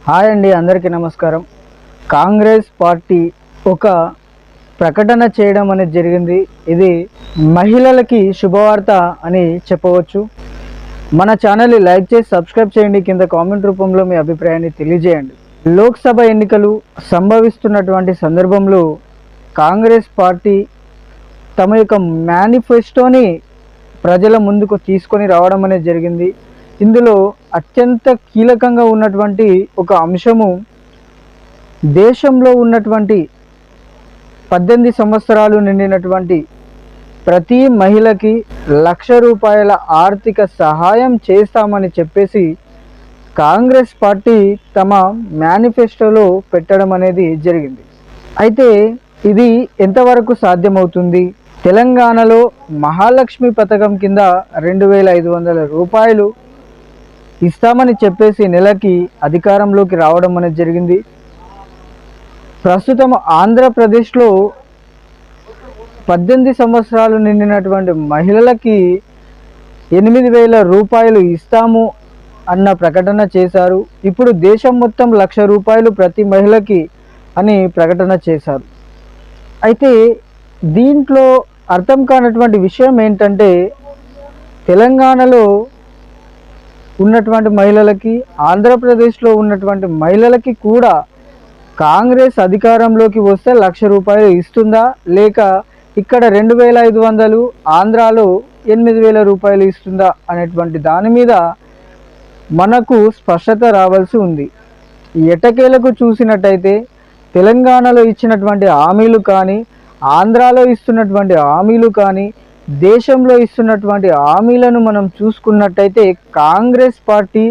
Hi అండి, అందరికీ నమస్కారం. కాంగ్రెస్ పార్టీ ఒక ప్రకటన చేయడం అనేది జరిగింది. ఇది మహిళలకి శుభవార్త అని చెప్పవచ్చు. మన ఛానల్ని లైక్ చేసి సబ్స్క్రైబ్ చేయండి. కింద కామెంట్ రూపంలో మీ అభిప్రాయాన్ని తెలియజేయండి. లోక్సభ ఎన్నికలు సంభవిస్తున్నటువంటి సందర్భంలో కాంగ్రెస్ పార్టీ తమ యొక్క మేనిఫెస్టోని ప్రజల ముందుకు తీసుకొని రావడం అనేది జరిగింది. ఇందులో అత్యంత కీలకంగా ఉన్నటువంటి ఒక అంశము, దేశంలో ఉన్నటువంటి 18 సంవత్సరాలు నిండినటువంటి ప్రతి మహిళకి ₹1,00,000 ఆర్థిక సహాయం చేస్తామని చెప్పేసి కాంగ్రెస్ పార్టీ తమ మేనిఫెస్టోలో పెట్టడం అనేది జరిగింది. అయితే ఇది ఎంతవరకు సాధ్యమవుతుంది? తెలంగాణలో మహాలక్ష్మి పథకం కింద ₹2,500 ఇస్తామని చెప్పేసి నెలకి అధికారంలోకి రావడం అనేది జరిగింది. ప్రస్తుతం ఆంధ్రప్రదేశ్లో 18 సంవత్సరాలు నిండినటువంటి మహిళలకి ₹8,000 ఇస్తాము అన్న ప్రకటన చేశారు. ఇప్పుడు దేశం మొత్తం ₹1,00,000 ప్రతి మహిళకి అని ప్రకటన చేశారు. అయితే దీంట్లో అర్థం కానటువంటి విషయం ఏంటంటే, తెలంగాణలో ఉన్నటువంటి మహిళలకి, ఆంధ్రప్రదేశ్లో ఉన్నటువంటి మహిళలకి కూడా కాంగ్రెస్ అధికారంలోకి వస్తే ₹1,00,000 ఇస్తుందా, లేక ఇక్కడ 2,500, ఆంధ్రాలో ₹8,000 ఇస్తుందా అనేటువంటి దాని మీద మనకు స్పష్టత రావాల్సి ఉంది. ఎట్టకేలకు చూసినట్టయితే తెలంగాణలో ఇచ్చినటువంటి హామీలు కానీ, ఆంధ్రాలో ఇస్తున్నటువంటి హామీలు కానీ, దేశంలో ఇస్తున్నటువంటి హామీలను మనం చూసుకున్నట్టయితే కాంగ్రెస్ పార్టీ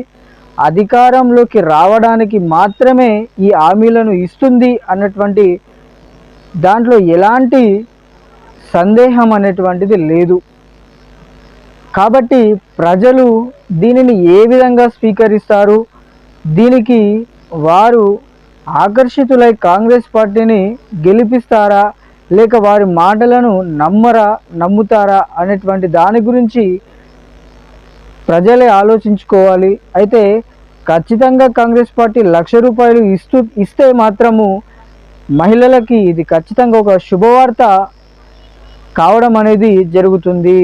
అధికారంలోకి రావడానికి మాత్రమే ఈ హామీలను ఇస్తుంది అన్నటువంటి దాంట్లో ఎలాంటి సందేహం అనేటువంటిది లేదు. కాబట్టి ప్రజలు దీనిని ఏ విధంగా స్వీకరిస్తారు, దీనికి వారు ఆకర్షితులై కాంగ్రెస్ పార్టీని గెలిపిస్తారా, లేక వారి మాటలను నమ్ముతారా అనేటువంటి దాని గురించి ప్రజలే ఆలోచించుకోవాలి. అయితే ఖచ్చితంగా కాంగ్రెస్ పార్టీ ₹1,00,000 ఇస్తే మాత్రము మహిళలకి ఇది ఖచ్చితంగా ఒక శుభవార్త కావడం అనేది జరుగుతుంది.